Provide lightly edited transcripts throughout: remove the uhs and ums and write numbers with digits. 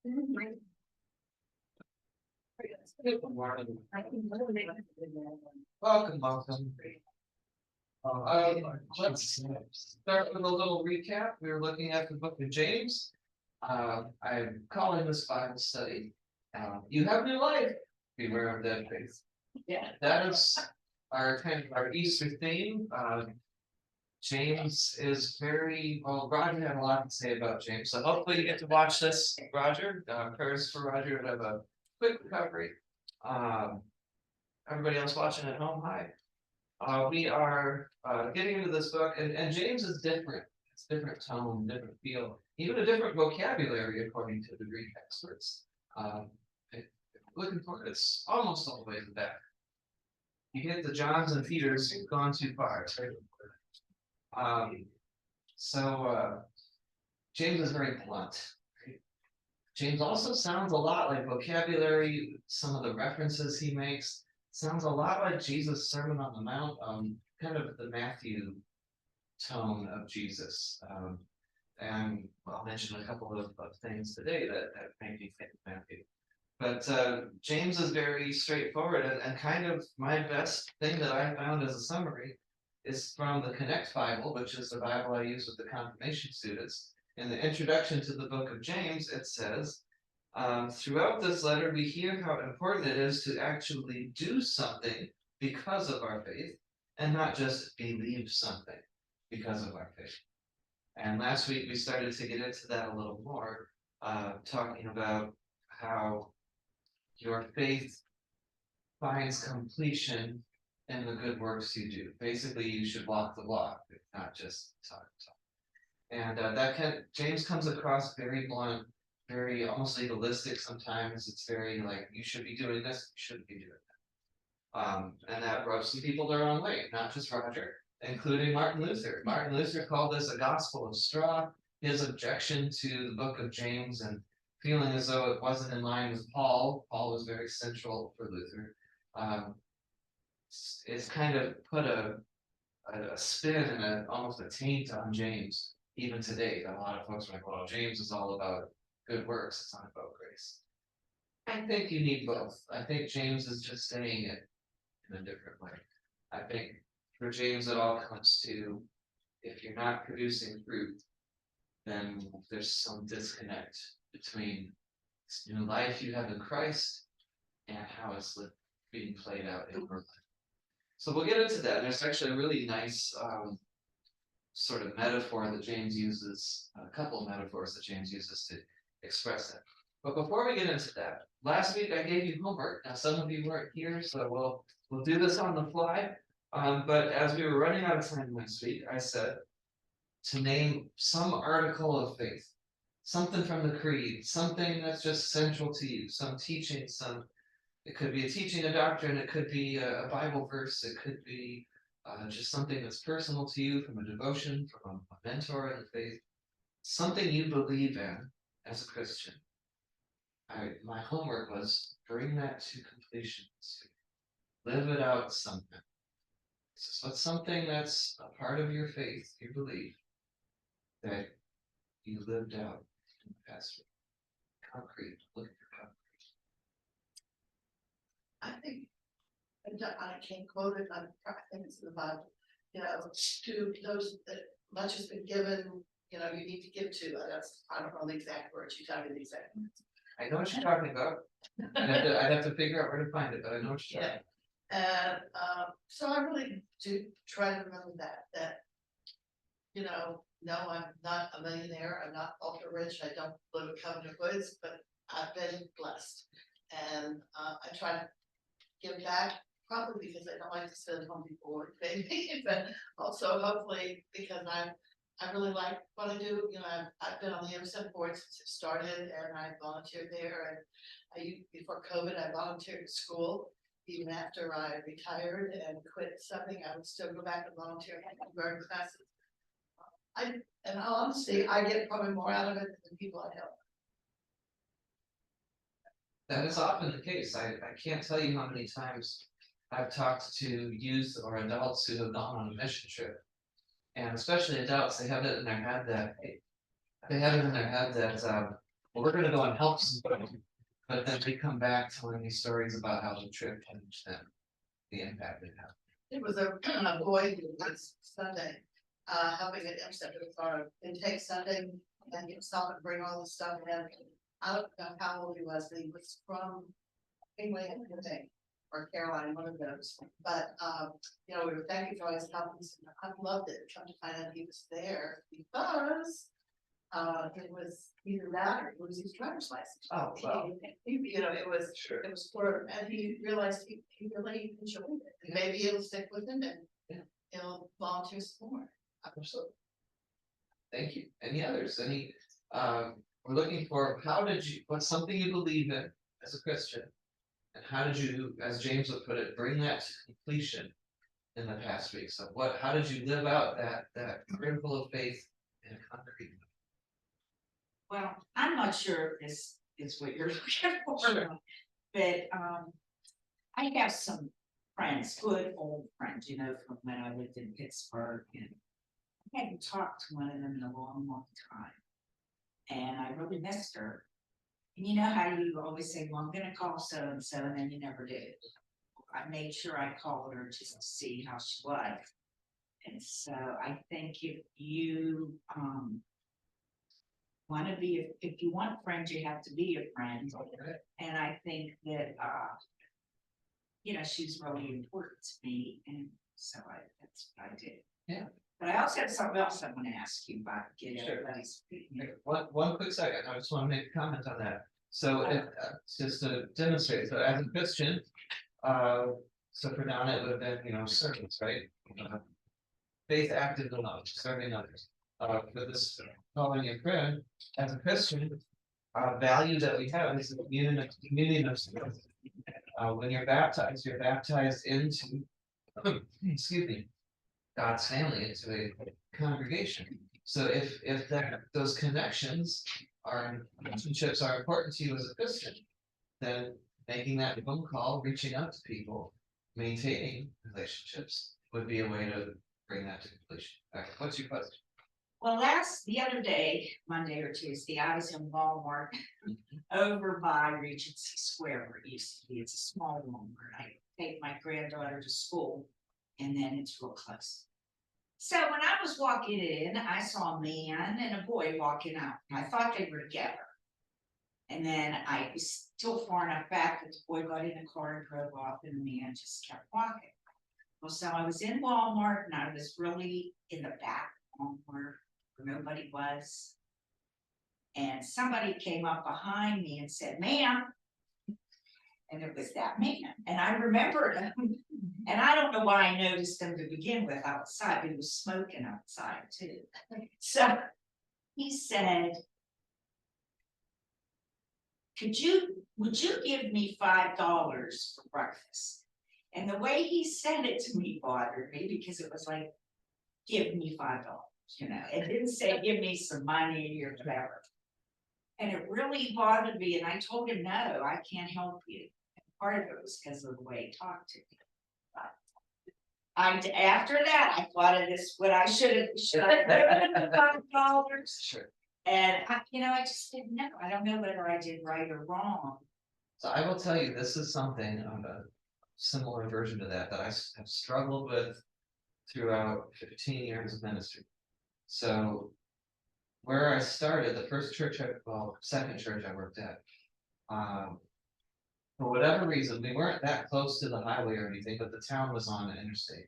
Welcome, welcome. Let's start with a little recap. We were looking at the book of James. I'm calling this Bible study. You have new life. Beware of dead faith. Yeah, that is our kind of our Easter theme. James is very well. Roger had a lot to say about James, so hopefully you get to watch this. Roger, prayers for Roger to have a quick recovery. Everybody else watching at home, hi. We are getting into this book, and James is different. It's different tone, different feel, even a different vocabulary according to the Greek experts. Looking for it's almost all the way to the back. You get the Johns and Peters, you've gone too far. James is very blunt. James also sounds a lot like vocabulary. Some of the references he makes sounds a lot like Jesus' Sermon on the Mount, kind of the Matthew tone of Jesus. And I'll mention a couple of things today that make me think of Matthew. But James is very straightforward, and kind of my best thing that I found as a summary is from the Connect Bible, which is the Bible I use with the confirmation students. In the introduction to the book of James, it says, throughout this letter, we hear how important it is to actually do something because of our faith, and not just believe something because of our faith. And last week, we started to get into that a little more, talking about how your faith finds completion in the good works you do. Basically, you should walk the walk, not just talk. And James comes across very blunt, very almost legalistic sometimes. It's very like, you should be doing this, you shouldn't be doing that. And that rubs some people the wrong way, not just Roger, including Martin Luther. Martin Luther called this a gospel of straw. His objection to the book of James and feeling as though it wasn't in line with Paul was very central for Luther. It's kind of put a spin and almost a taint on James. Even today, a lot of folks are like, well, James is all about good works, it's not about grace. I think you need both. I think James is just saying it in a different way. I think for James, it all comes to, if you're not producing fruit, then there's some disconnect between this new life you have in Christ and how it's being played out in your life. So we'll get into that. There's actually a really nice sort of metaphor that James uses, a couple of metaphors that James uses to express that. But before we get into that, last week I gave you homework. Now some of you weren't here, so we'll do this on the fly. But as we were running out of time last week, I said to name some article of faith, something from the creed, something that's just central to you, some teaching, it could be a teaching, a doctrine, it could be a Bible verse, it could be just something that's personal to you from a devotion, from a mentor in the faith, something you believe in as a Christian. My homework was bring that to completion this week. Live it out something. So it's something that's a part of your faith, you believe, that you lived out in the past week. Concrete, look at your concrete. I think, I can't quote it, I think it's in the Bible, to those that much has been given, you need to give to. I don't know the exact words, you tell me the exact words. I know what you're talking about. I'd have to figure out where to find it, but I know what you're talking about. And so I really do try to remember that, no, I'm not a millionaire, I'm not ultra rich, I don't live in Covenant Woods, but I've been blessed. And I try to give back, probably because I don't like to sit at home before maybe, but also hopefully because I really like what I do. I've been on the MSF board since it started, and I volunteered there. And before COVID, I volunteered at school. Even after I retired and quit something, I would still go back and volunteer in garden classes. In all honesty, I get probably more out of it than the people I help. That is often the case. I can't tell you how many times I've talked to youth or adults who have gone on a mission trip. And especially adults, they have it in their head that well, we're gonna go and help somebody. But then they come back telling me stories about how the trip changed them, the impact it had. It was a boy who was Sunday, helping at IMSEC, it was our intake Sunday, and he was helping bring all the stuff in. I don't know how old he was, but he was from England, I think, or Caroline, one of those, but, you know, we were thanking for all his help, and I loved it, come to find out he was there, because it was either that or it was his driver's license. Oh, wow. You know, it was, Sure. it was for, and he realized he really enjoyed it, and maybe it'll stick with him and. Yeah. He'll volunteer some more. Absolutely. Thank you. Any others? Any, we're looking for, how did you, what's something you believe in as a Christian? And how did you, as James would put it, bring that to completion in the past week? So what, how did you live out that principle of faith in a concrete? Well, I'm not sure if this is what you're looking for, Sure. but, I have some friends, good old friends, you know, from when I lived in Pittsburgh, and I hadn't talked to one of them in a long, long time. And I really missed her. And you know how you always say, well, I'm gonna call so and so, and then you never do. I made sure I called her just to see how she was. And so I think if you, wanna be, if you want friends, you have to be a friend. Okay. And I think that, you know, she's really important to me, and so that's what I did. Yeah. But I also have something else I wanna ask you about, get Sure. everybody's opinion. Okay, one quick second, I just wanna make a comment on that. So if, just to demonstrate, so as a Christian, so for Donna, it would have been, you know, service, right? Faith active in love, serving others. For this calling your friend, as a Christian, value that we have is the community of spirit. When you're baptized into, excuse me, God's family, into a congregation. So if those connections relationships are important to you as a Christian, then making that phone call, reaching out to people, maintaining relationships would be a way to bring that to completion. Okay, what's your question? Well, the other day, Monday or Tuesday, I was in Walmart over by Regency Square where it used to be. It's a small Walmart. I take my granddaughter to school and then it's real close. So when I was walking in, I saw a man and a boy walking out. I thought they were together. And then I was still far enough back that the boy got in the car and drove off and the man just kept walking. Well, so I was in Walmart and I was really in the back Walmart where nobody was. And somebody came up behind me and said, ma'am. And it was that man. And I remembered him. And I don't know why I noticed him to begin with outside. He was smoking outside too. So he said, would you give me $5 for breakfast? And the way he said it to me bothered me because it was like, give me $5, you know, it didn't say give me some money or whatever. And it really bothered me. And I told him, no, I can't help you. And part of it was because of the way he talked to me. But after that, I thought of this, what I should have given the $5. Sure. And I just didn't know. I don't know whether I did right or wrong. So I will tell you, this is something of a similar version to that I have struggled with throughout 15 years of ministry. So where I started, the first church second church I worked at, for whatever reason, we weren't that close to the highway or anything, but the town was on an interstate.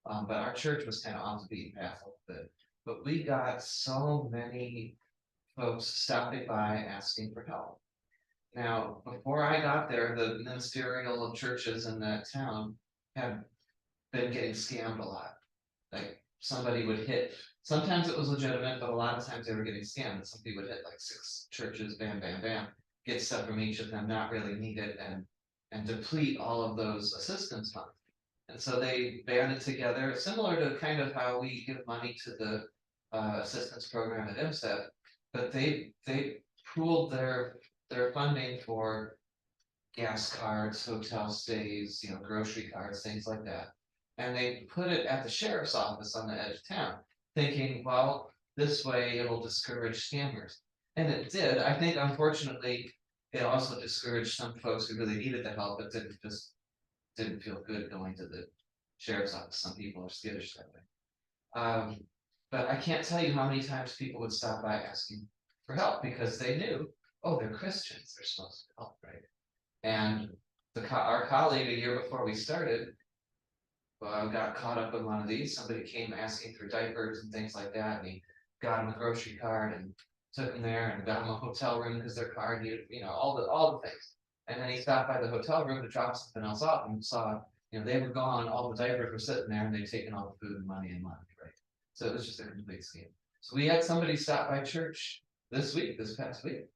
But our church was kind of off the beaten path a little bit. But we got so many folks stopping by asking for help. Now, before I got there, the ministerial churches in that town had been getting scammed a lot. Like somebody would hit, sometimes it was legitimate, but a lot of times they were getting scammed. And somebody would hit like 6 churches, bam, bam, bam, get stuff from each of them, not really need it, and deplete all of those assistance funds. And so they banded together, similar to kind of how we give money to the assistance program at IMSEP, but they pooled their funding for gas cards, hotel stays, grocery cards, things like that. And they put it at the sheriff's office on the edge of town, thinking, well, this way it'll discourage scammers. And it did, I think unfortunately, it also discouraged some folks who really needed the help, but didn't feel good going to the sheriff's office. Some people are skittish that way. But I can't tell you how many times people would stop by asking for help because they knew, oh, they're Christians, they're supposed to help, right? And our colleague a year before we started, got caught up in one of these. Somebody came asking for diapers and things like that, and he got him a grocery card and took him there and got him a hotel room because their car needed, all the things. And then he stopped by the hotel room to drop something else off and saw, they were gone, all the diapers were sitting there and they'd taken all the food and money, right? So it was just a complete scam. So we had somebody stop by church this past week,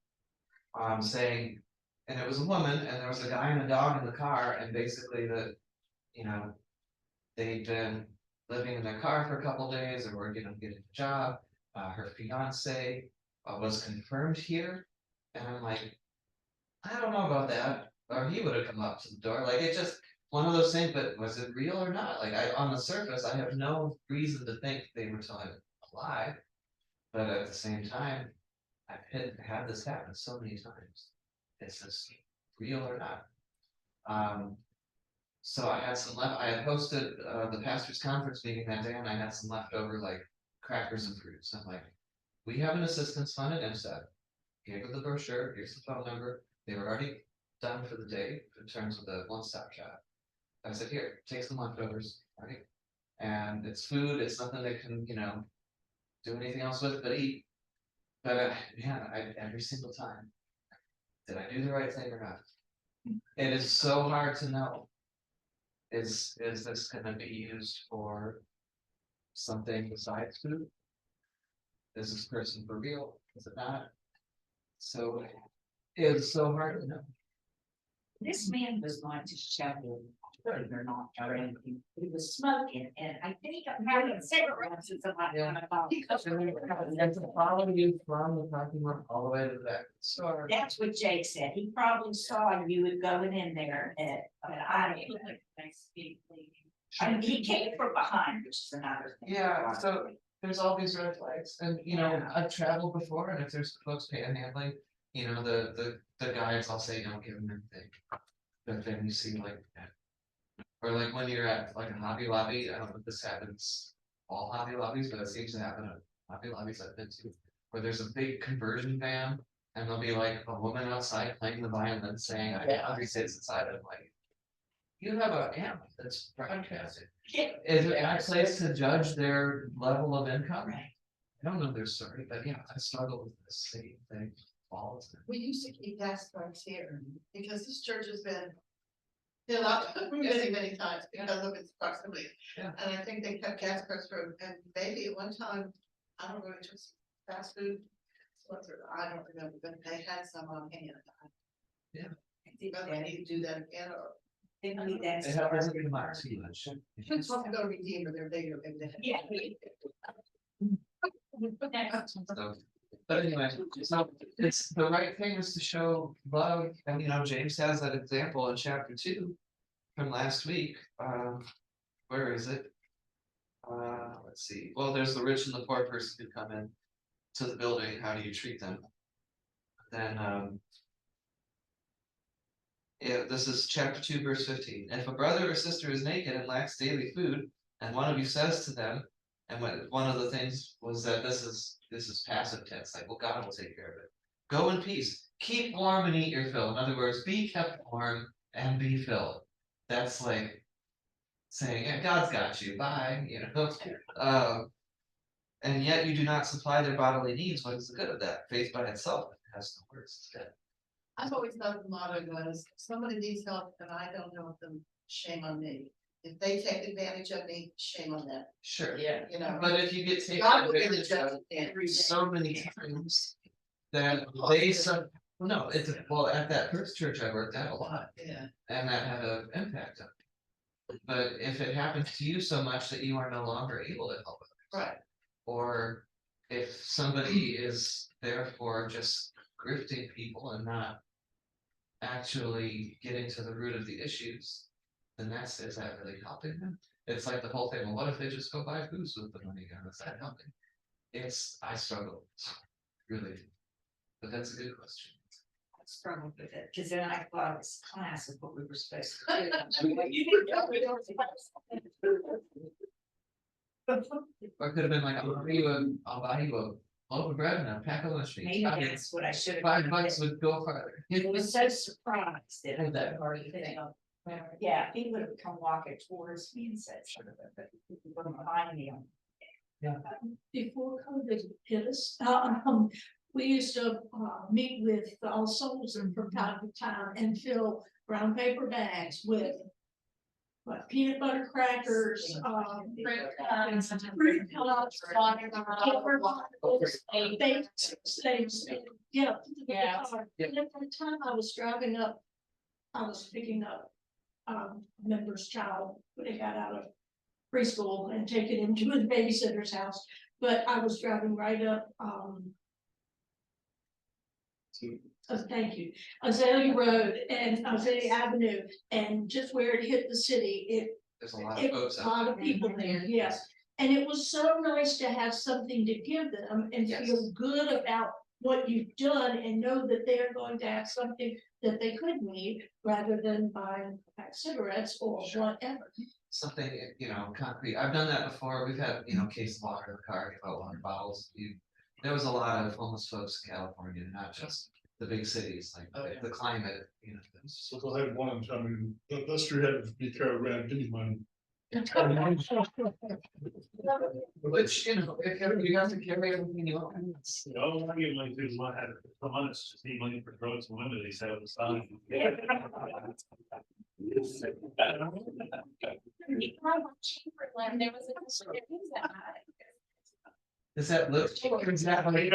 saying, and it was a woman, and there was a guy and a dog in the car, and basically they'd been living in their car for a couple days, or were getting a job. Her fiance was confirmed here, and I'm like, I don't know about that. Or he would have come up to the door. Like, it's just one of those things, but was it real or not? Like, on the surface, I have no reason to think they were telling a lie. But at the same time, I've had this happen so many times. It's just real or not. So I had some left. I had hosted the pastors' conference meeting that day, and I had some leftover like crackers and fruits. I'm like, we have an assistance fund at MSAT. Gave her the brochure. Here's the phone number. They were already done for the day in terms of the one-stop shop. I said, here, take some leftovers, right? And it's food. It's nothing they can, do anything else with but eat. But every single time, did I do the right thing or not? It is so hard to know. Is this going to be used for something besides food? Is this person for real? Is it not? So it's so hard to know. This man was going to shovel, or not, or anything, he was smoking, and I think I'm having cigarettes and something like that. And to follow you from the parking lot all the way to the back of the store. That's what Jake said, he probably saw you going in there, but I don't know. I mean, he came from behind, which is another thing. Yeah, so there's all these red flags, and I've traveled before, and if there's folks panhandling, the guys, I'll say, don't give them anything. But then you see like that. Or like when you're at like a Hobby Lobby, I don't know if this happens all Hobby Lobbies, but it seems to happen at Hobby Lobbies I've been to, where there's a big conversion van, and there'll be like a woman outside playing the violin saying, I have hungry kids inside. I'm like, you have an amp that's broadcasting. Is it a place to judge their level of income? Right. I don't know their story, but yeah, I struggle with the same thing all the time. We used to keep gas cards here because this church has been filled up many times because of its proximity. Yeah. And I think they kept gas cards for, and maybe at one time, I don't know, it was fast food. I don't remember, but they had some on hand. Yeah. But they need to do that again, or Didn't we that? It doesn't too much. it's supposed to go to Redeemer, they're bigger, maybe they have. Yeah. So, but anyway, so it's the right thing is to show love, and James has that example in chapter 2 from last week. Where is it? Let's see. Well, there's the rich and the poor person who come in to the building. How do you treat them? Then yeah, this is chapter 2, verse 15. If a brother or sister is naked and lacks daily food, and one of you says to them, and one of the things was that this is passive tense, like, well, God will take care of it. Go in peace, keep warm and eat your fill. In other words, be kept warm and be filled. That's like saying, yeah, God's got you, bye, and yet you do not supply their bodily needs. What is the good of that? Faith by itself has no works, it's dead. I've always thought the motto was, if somebody needs help and I don't know them, shame on me. If they take advantage of me, shame on them, Sure. Yeah. But if you get taken God will be the advantage judge of every day. so many times, then they no, it's well, at that first church I worked at a lot, Yeah, and that had an impact on me. But if it happens to you so much that you are no longer able to help others, right, or if somebody is therefore just grifting people and not actually getting to the root of the issues, then is that really helping them? It's like the whole thing, well, what if they just go buy booze with the money? Is that helping? I struggle, really. but that's a good question. I struggled with it, because then I thought it was class of what we were supposed to do. Or it could have been like, I'll buy you a loaf of bread and a pack of lunch meat. Maybe that's what I should have. $5 would go farther. He was so surprised that Had that already thing. Yeah, he would have come walking towards me and said something, but he wouldn't find me on. Before COVID hit us, we used to, meet with All Souls and from time to time and fill brown paper bags with. What, peanut butter crackers, fruit cups, water bottles, baked things, yeah. Yeah. And at the time I was driving up, I was picking up, member's child, when they got out of preschool and taking him to his babysitter's house, but I was driving right up, thank you, Azalea Road and Azalea Avenue, and just where it hit the city, There's a lot of it folks was a out lot of people there, yes. And it was so nice to have something to give them and Yes. feel good about what you've done and know that they're going to have something that they could need rather than buying pack cigarettes or Sure. whatever. something, concrete. I've done that before. We've had, case of water in the car, give out water bottles. There was a lot of homeless folks in California, not just the big cities, like Oh, yeah. the climate, So they'll have one, I mean, the street had to be Carol Grant, give me money. Which, if you have to carry everything you want. No, I give money to one, had for months, just need money for drugs and women, they said it was fine. There was a. Does that look? Exactly.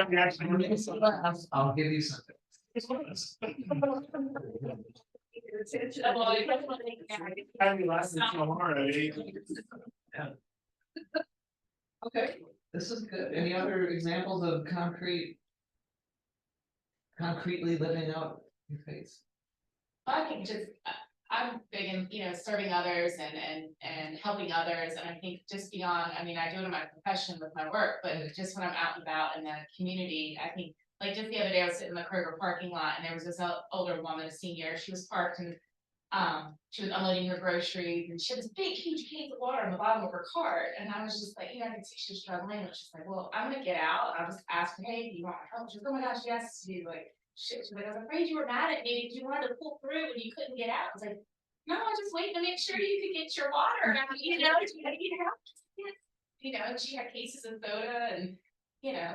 I'll give you something. Okay, this is good. Any other examples of concretely living out your faith? I think just, I'm big in, serving others and helping others, and I think just beyond, I do it in my profession with my work, but just when I'm out and about in the community, I think, like just the other day, I was sitting in the Kroger parking lot, and there was this older woman, a senior, she was parked and she was unloading her groceries, and she had this big, huge cans of water on the bottom of her cart, and I was just like, I could see she was struggling, and she's like, well, I'm gonna get out, and I'll just ask her, hey, do you want help? She's like, oh my gosh, yes, she's like, shit, she's like, I was afraid you were mad at me because you wanted to pull through and you couldn't get out. I was like, no, I was just waiting to make sure you could get your water. And you had to get out. And she had cases of soda and,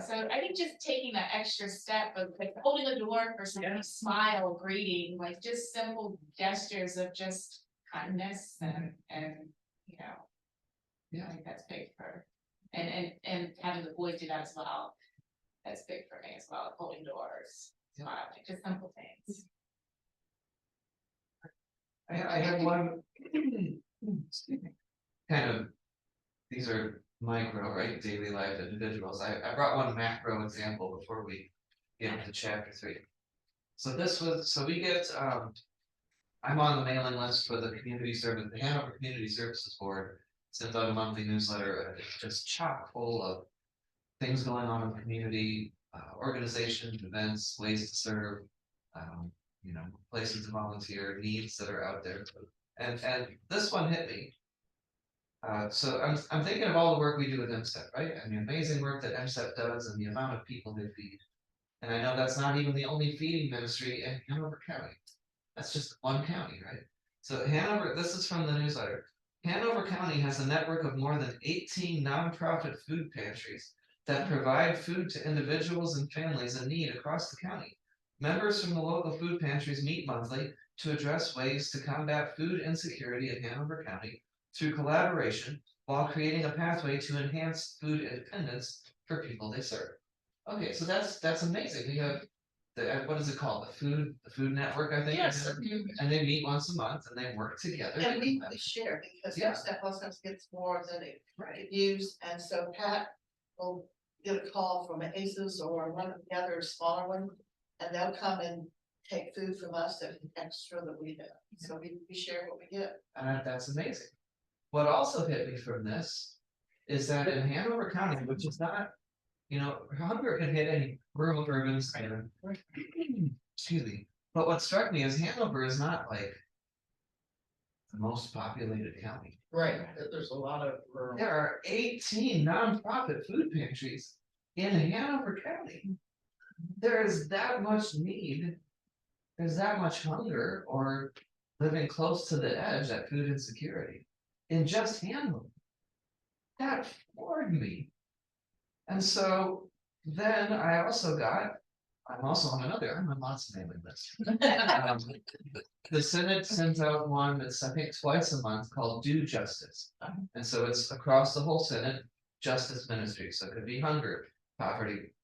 so I think just taking that extra step of like holding the door for somebody, smile, greeting, like just simple gestures of just kindness and Yeah. I think that's big for, and having the boys do that as well. That's big for me as well, holding doors. Smiling, just simple things. I have one. Kind of, these are micro, right, daily life individuals. I brought one macro example before we get into chapter 3. So we get, I'm on the mailing list for the community service, the Hanover Community Services Board, sent out a monthly newsletter, it's just chock full of things going on in the community, organizations, events, ways to serve, places to volunteer, needs that are out there. And this one hit me. So I'm thinking of all the work we do with MSEP, right? Amazing work that MSEP does and the amount of people they feed. And I know that's not even the only feeding ministry in Hanover County. That's just one county, right? So Hanover, this is from the newsletter. Hanover County has a network of more than 18 nonprofit food pantries that provide food to individuals and families in need across the county. Members from the local food pantries meet monthly to address ways to combat food insecurity in Hanover County through collaboration while creating a pathway to enhance food independence for people they serve. Okay, so that's amazing. We have what is it called? The food network, I think. Yes. And they meet once a month and they work together. And we share because Yeah. step sometimes gets more than it could use, and so Pat will get a call from ACES or one of the other smaller one, and they'll come and take food from us that is extra that we have, so we share what we get. And that's amazing. What also hit me from this is that in Hanover County, which is not, You know, hunger can hit any rural urban center. Excuse me, but what struck me is Hanover is not like. The most populated county. Right, there's a lot of rural. There are 18 nonprofit food pantries in Hanover County. There is that much need. There's that much hunger or living close to the edge at food insecurity in just Hanover. That floored me. And so then I'm also on I'm on lots of mailing lists. The Senate sends out one that's I think twice a month called Do Justice. And so it's across the whole Senate, justice ministry, so it could be hunger, poverty,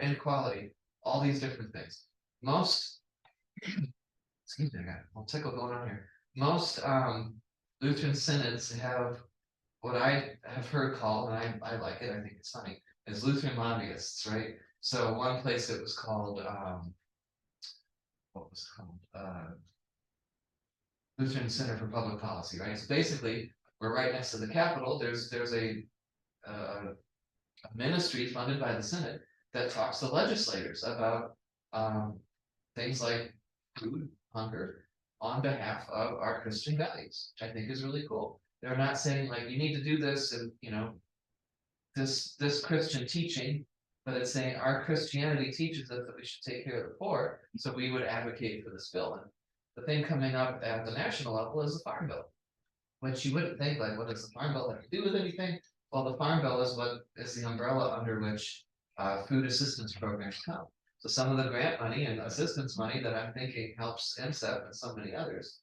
inequality, all these different things. Most, excuse me, I got a tickle going on here. Most Lutheran synods have what I have heard called, and I like it, I think it's funny, is Lutheran lobbyists, right? So one place it was called, what was it called? Lutheran Center for Public Policy, right? So basically, we're right next to the Capitol. There's a ministry funded by the Senate that talks to legislators about things like food, hunger, on behalf of our Christian values, which I think is really cool. They're not saying like you need to do this and this Christian teaching, but it's saying our Christianity teaches us that we should take care of the poor, so we would advocate for this bill. And the thing coming up at the national level is the Farm Bill, which you wouldn't think like, what does the Farm Bill have to do with anything? Well, the Farm Bill is what is the umbrella under which food assistance programs come. So some of the grant money and assistance money that I'm thinking helps NSEP and so many others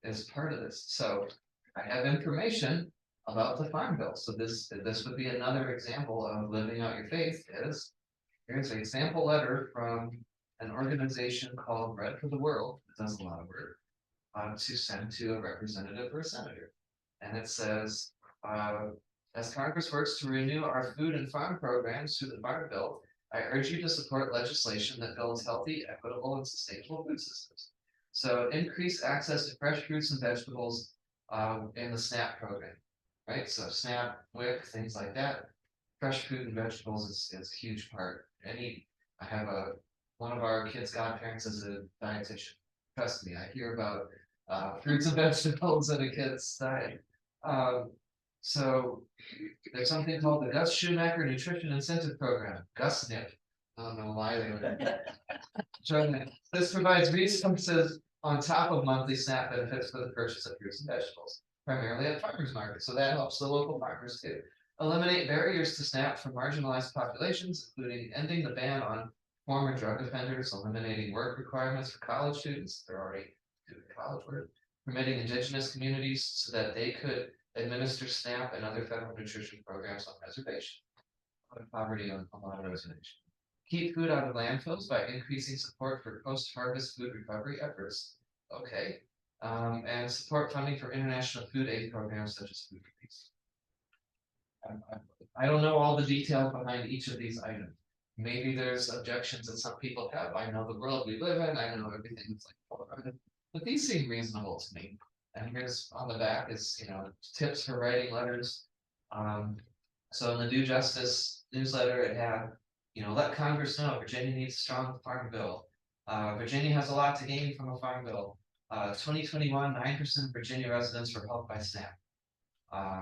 is part of this. So I have information about the Farm Bill. So this would be another example of living out your faith. Here's a sample letter from an organization called Bread for the World. It does a lot of work to send to a representative or a senator. And it says, as Congress works to renew our food and farm programs through the Farm Bill, I urge you to support legislation that builds healthy, equitable, and sustainable food systems. So increase access to fresh fruits and vegetables in the SNAP program, right? So SNAP, WIC, things like that. Fresh fruit and vegetables is a huge part. I have one of our kids' godparents is a dietitian. Trust me, I hear about fruits and vegetables in a kid's diet. So there's something called the Gus Schumacher Nutrition Incentive Program, GusNIP. I don't know why they would join that. This provides resources on top of monthly SNAP benefits for the purchase of fruits and vegetables, primarily at farmers markets. So that helps the local farmers too. Eliminate barriers to SNAP for marginalized populations, including ending the ban on former drug offenders, eliminating work requirements for college students, they're already doing college work, permitting indigenous communities so that they could administer SNAP and other federal nutrition programs on reservation. Poverty on a lot of reservations. Keep food out of landfills by increasing support for post-harvest food recovery efforts. Okay. And support funding for international food aid programs such as Food for Peace. I don't know all the details behind each of these items. Maybe there's objections that some people have. I know the world we live in. I know everything that's like, but these seem reasonable to me. And here's on the back is, tips for writing letters. So in the Do Justice newsletter, it had, let Congress know Virginia needs a strong farm bill. Virginia has a lot to gain from a farm bill. 2021, 9% of Virginia residents were helped by SNAP.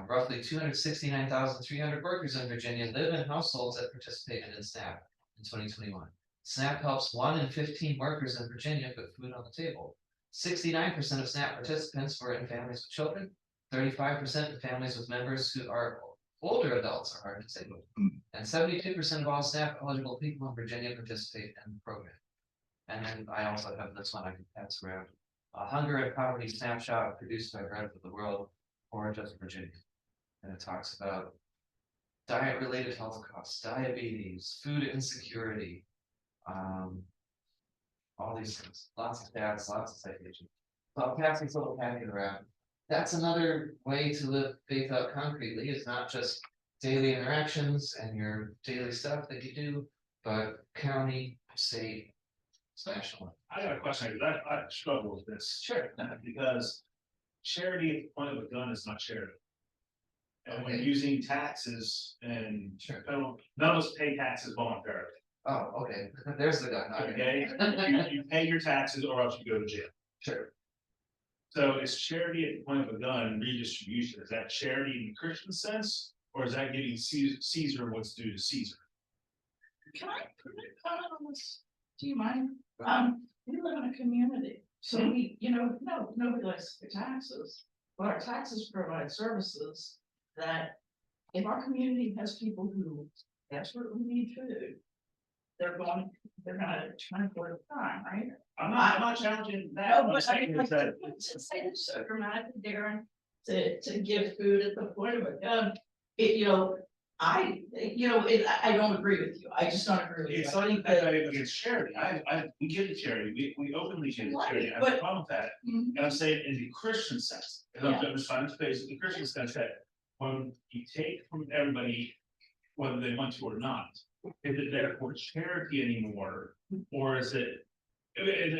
Roughly 269,300 workers in Virginia live in households that participated in SNAP in 2021. SNAP helps 1 in 15 workers in Virginia put food on the table. 69% of SNAP participants were in families with children, 35% in families with members who are older adults or hard disabled, and 72% of all SNAP eligible people in Virginia participate in the program. And then I also have this one I can pass around. Hunger and Poverty Snapshot produced by Bread for the World for just Virginia. And it talks about diet-related health costs, diabetes, food insecurity, all these things, lots of stats, lots of citations. So I'll pass this little packet around. That's another way to live faith out concretely, is not just daily interactions and your daily stuff that you do, but county, state, national. I got a question, because I struggle with this. Sure. Because charity at the point of a gun is not charity. And when using taxes and Sure. none of us pay taxes voluntarily, Oh, okay, there's the gun, okay, okay? You pay your taxes or else you go to jail. sure. So is charity at the point of a gun redistribution, is that charity in the Christian sense? Or is that giving Caesar what's due to Caesar? Can I comment on this? Do you mind? We live in a community, so we, no, nobody likes to pay taxes. But our taxes provide services that if our community has people who desperately need food, they're gonna try for the time, right? I'm not challenging that. No, What I'm but I saying like is that, to say this so dramatically, Darren, to give food at the point of a gun. I don't agree with you, I just don't agree with you. it's I not think that- against charity, we give to charity, we openly give to Right, charity, I have no but- problem with that. Mhm. And I'm saying in the Christian sense, and I'm just trying to face the Christian sense that when you take from everybody, whether they want to or not, is it therefore charity anymore? Or is it,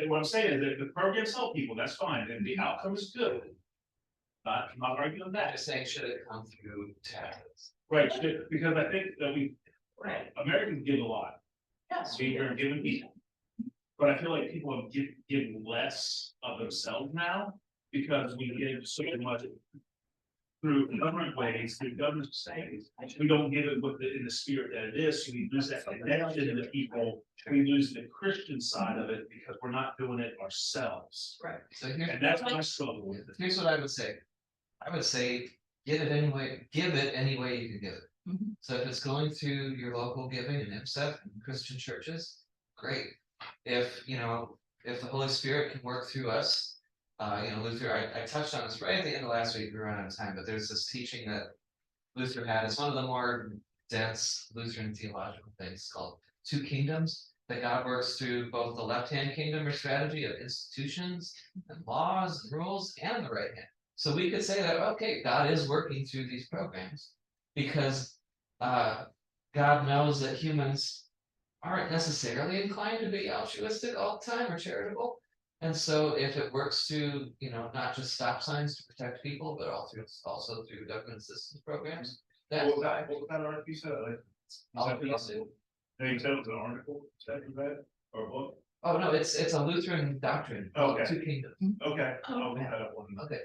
what I'm saying is that the programs help people, that's fine, and the outcome is good. I'm not arguing I'm that, just saying, should it come through taxes? right, because I think that Right, Americans give a lot, yes. we are giving people. But I feel like people have give less of themselves now, because we give so much. Through government ways, through government sayings, we don't give it in the spirit that it is, so we lose that connection to people. We lose the Christian side of it because we're not doing it ourselves, Right. So here's. and that's my struggle with it. Here's what I would say. I would say, give it any way you can give it. Mhm. So if it's going through your local giving and IMSEF and Christian churches, great. If, if the Holy Spirit can work through us. Luther, I touched on this right at the end of last week, we ran out of time, but there's this teaching that Luther had. It's one of the more dense Lutheran theological things called Two Kingdoms. That God works through both the left-hand kingdom or strategy of institutions and laws and rules and the right hand. So we could say that, okay, God is working through these programs because God knows that humans aren't necessarily inclined to be altruistic all the time or charitable. And so if it works through, not just stop signs to protect people, but also through government assistance programs. That's What fine. was that article you said? All of these do. No, you said it was an article, is that you read, or a book? Oh, no, it's a Lutheran doctrine, called Okay. Two Kingdoms. Okay, I'll look Okay. that up one. Okay.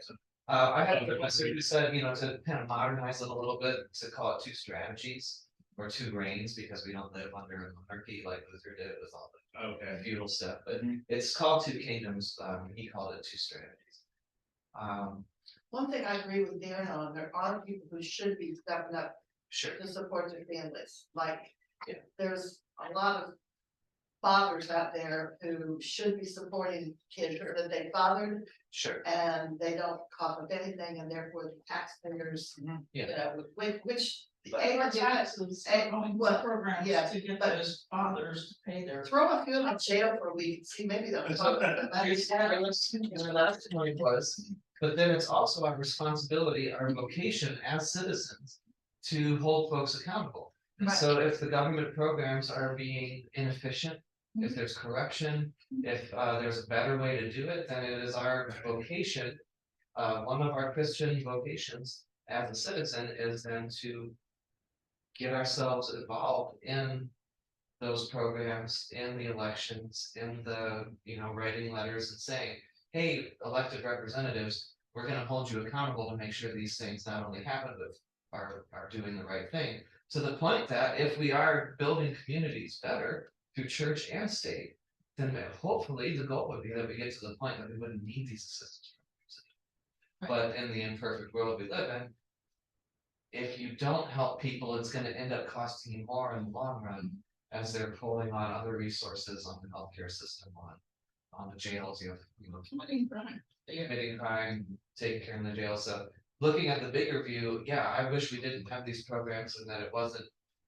I had a professor who said, to kind of modernize it a little bit, to call it two strategies. Or two reigns, because we don't live under a monarchy like Luther did with all the Okay. feudal stuff, but Mhm. it's called Two Kingdoms, he called it two strategies. One thing I agree with Darren on, there are people who should be stepping up Sure. to support their families, like. Yeah. There's a lot of fathers out there who should be supporting kids that they fathered, Sure. and they don't cough up anything, and therefore the taxpayers, Yeah. which. But our taxes are going to Well, programs yeah, to get but- those fathers to pay their. Throw a few in jail for a week, see, maybe they'll. talk about that. But then it's also our responsibility, our vocation as citizens to hold folks accountable. And Right. so if the government programs are being inefficient, if there's corruption, if there's a better way to do it, then it is our vocation. One of our Christian vocations as a citizen is then to get ourselves involved in those programs, in the elections, in the, writing letters and saying, hey, elected representatives, we're gonna hold you accountable to make sure these things not only happen, but are doing the right thing. To the point that if we are building communities better through church and state, then hopefully the goal would be that we get to the point that we wouldn't need these assistance programs. But in the imperfect world we live in, if you don't help people, it's gonna end up costing you more in the long run. As they're pulling on other resources on the healthcare system, on the jails, committing crime, taking care in the jail, so. Looking at the bigger view, yeah, I wish we didn't have these programs and that it wasn't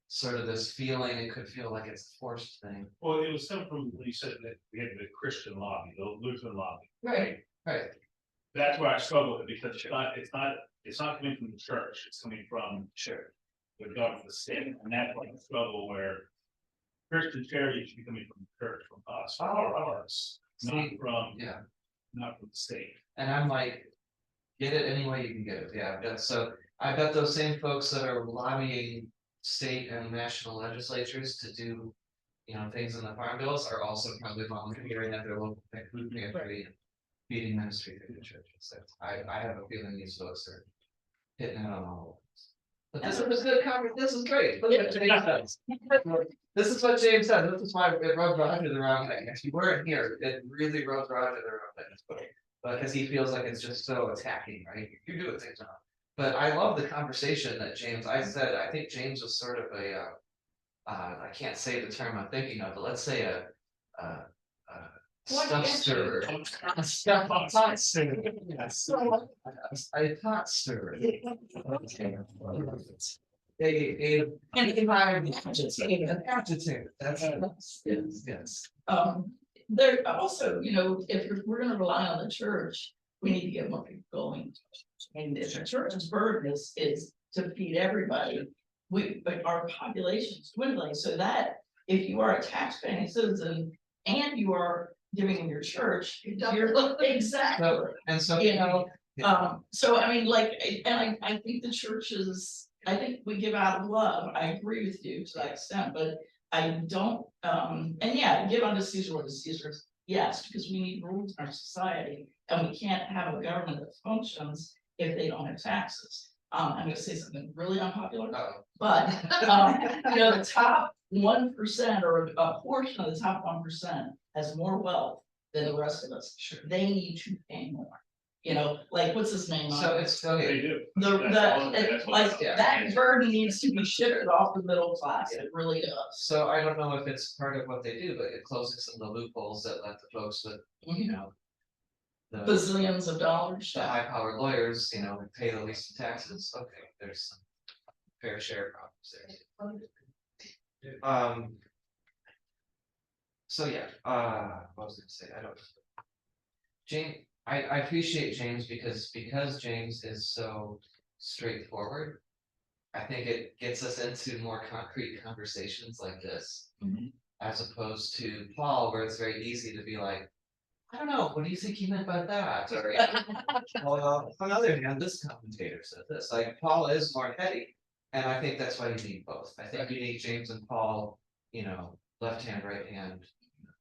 sort of this feeling, it could feel like it's a forced thing. Well, it was something from when you said that we had the Christian lobby, the Lutheran lobby. Right. That's why I struggle with it, because it's not coming from the church, it's coming from Sure. the government, the state, and that's like a struggle where. Christian charity should be coming from the church, from us, ours, not See, from, yeah. not from the state. And I'm like, get it any way you can get it, yeah, so I bet those same folks that are lobbying state and national legislatures to do. You know, things in the farm bills are also probably volunteering at their local food pantry and feeding ministry through the churches. So I have a feeling these folks are hitting it on all of this. But this is a good conversation. This is great. Look at what James says. This is what James said. This is why it rubbed Roger the wrong way. If you weren't here, it really rubbed Roger the wrong way. But because he feels like it's just so attacking, right? You're doing things wrong. But I love the conversation that James, I said, I think James was sort of a, I can't say the term I'm thinking of, but let's say a stuff stirrer. A stuff pot stirrer. Yes. A pot stirrer. An agitator, that's, yes. There also, you know, if we're gonna rely on the church, we need to get more people going. And if the church's burden is to feed everybody, but our population's dwindling, so that if you are a taxpaying citizen and you are giving in your church, you're exactly, So, and so. you know, Yeah. so I mean, like, and I think the churches, I think we give out of love, I agree with you to that extent, but I don't, and yeah, give unto Caesar what is Caesar's, yes, because we need rules in our society, and we can't have a government that functions if they don't have taxes. I'm gonna say something really unpopular, Uh-oh. but, you know, the top 1% or a portion of the top 1% has more wealth than the rest of us. Sure. They need to pay more. You know, like, what's his name? So it's, They okay, do. Like, Yeah. that burden needs to be shifted off the middle class, it really does. so I don't know if it's part of what they do, but it closes some of the loopholes that let the folks with, you know. The Bazillions of dollars. high powered lawyers, you know, pay the least in taxes, okay, there's some fair share problems there. So yeah, what was I gonna say, I don't. James, I appreciate James because James is so straightforward. I think it gets us into more concrete conversations like this. Mhm. As opposed to Paul, where it's very easy to be like, I don't know, what do you think he meant by that? Or, well, on the other hand, this commentator said this, like, Paul is more heady. And I think that's why you need both. I think you need James and Paul, you know, left hand, right hand,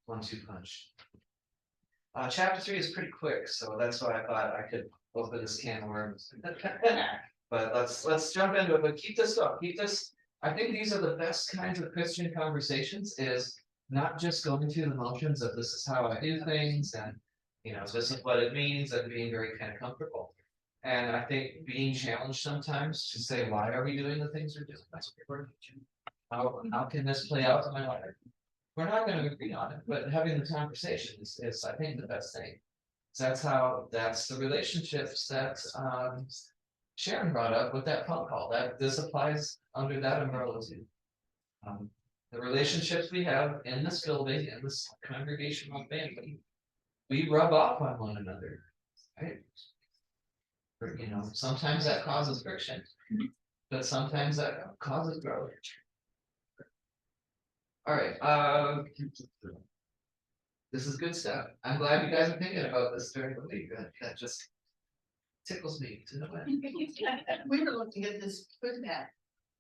1-2 punch. Chapter 3 is pretty quick, so that's why I thought I could open this can of worms. But let's jump into it, but keep this up, keep this, I think these are the best kinds of Christian conversations, is not just going through the motions of this is how I do things, and, you know, this is what it means, and being very kind of comfortable. And I think being challenged sometimes to say, why are we doing the things we're doing? That's what we're doing. How can this play out in my life? We're not gonna agree on it, but having the conversation is, I think, the best thing. So that's the relationships that, Sharon brought up with that phone call, that this applies under that umbrella too. The relationships we have in this building, in this congregational family, we rub off on one another, right? Or, you know, sometimes that causes friction, but sometimes that causes growth. All right, this is good stuff. I'm glad you guys are thinking about this during the week. That just tickles me to no end. We were looking at this food map.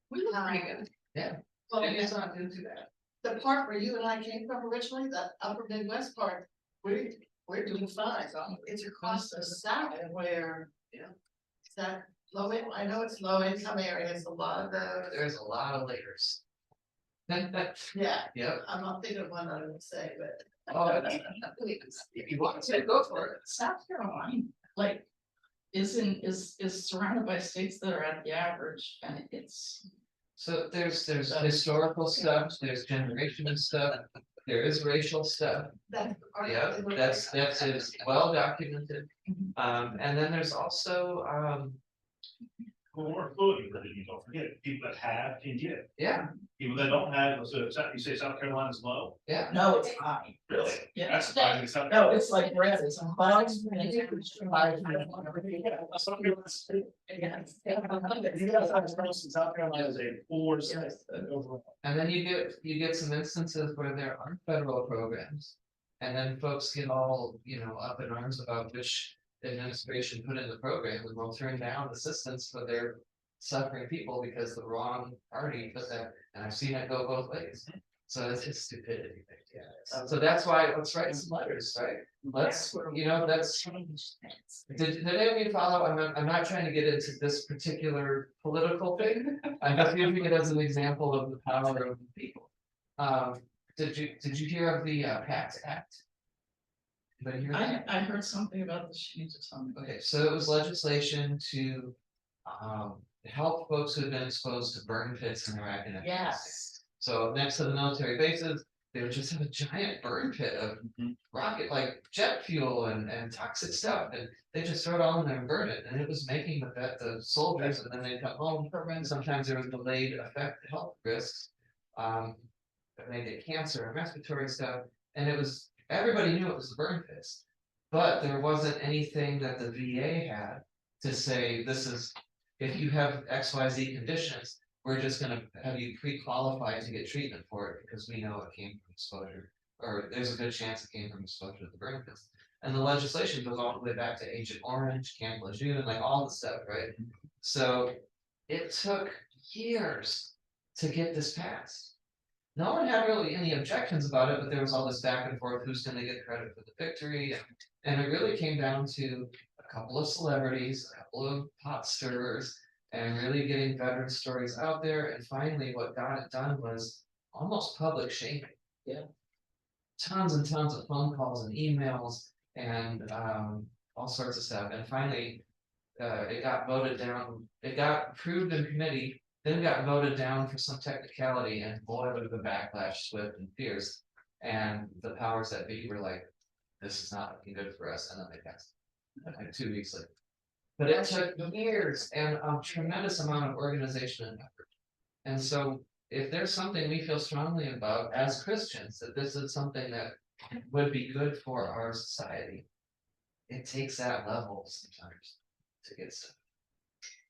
We look pretty good. Yeah. Well, Maybe it's not doing too bad. the part where you and I came from originally, the upper Midwest part, we're doing fine. It's across the south where, you know, it's that low, I know it's low income areas, a lot of those. There's a lot of layers. Yeah, Yep. I'm not thinking of one I would say, but. Oh, if you want to, go for it. South Carolina, like, is surrounded by states that are at the average, and it's. So there's historical stuff, there's generational stuff, there is racial stuff. That's the part. Yeah, that's is well documented. And then there's also, Well, we're including, you don't forget, people that have can get, yeah, people that don't have, so you say South Carolina's low? yeah. No, it's high. Really? Yeah. That's surprising. South No, it's like red, it's a high. South Carolina is a 4 overall. And then you get some instances where there aren't federal programs. And then folks get all, you know, up in arms about which administration put in the program and will turn down assistance for their suffering people because the wrong party put that, and I've seen it go both ways. So it's just stupidity. So that's why let's write some letters, right? Let's, you know, that's. Change things. Did any of you follow? I'm not trying to get into this particular political thing. I'm just using it as an example of the power of the people. Did you hear of the PACT Act? Anybody hear that? I heard something about this, she needs to tell me. Okay, so it was legislation to help folks who have been exposed to burn pits in Iraq and Afghanistan. Yes. So next to the military bases, they would just have a giant burn pit of rocket, like jet fuel and toxic stuff, and they just throw it all in there and burn it, and it was making the soldiers, and then they'd come home, and sometimes there was delayed effect health risks. They get cancer and respiratory stuff, and it was, everybody knew it was the burn pits. But there wasn't anything that the VA had to say, this is, if you have XYZ conditions, we're just gonna have you pre-qualified to get treatment for it because we know it came from exposure, or there's a good chance it came from exposure to the burn pits. And the legislation goes all the way back to Agent Orange, Camp Lejeune, like all the stuff, right? So it took years to get this passed. No one had really any objections about it, but there was all this back and forth, who's gonna get credit for the victory? And it really came down to a couple of celebrities, a couple of pot stirrers, and really getting veteran stories out there. And finally, what got it done was almost public shaming. Yeah. Tons and tons of phone calls and emails and all sorts of stuff. And finally, it got voted down. It got approved in committee, then got voted down for some technicality. And boy, was the backlash swift and fierce. And the powers that be were like, "This is not looking good for us," and then they passed it, like 2 weeks later. But it took years and a tremendous amount of organization and effort. And so if there's something we feel strongly about as Christians, that this is something that would be good for our society, it takes that level sometimes to get stuff.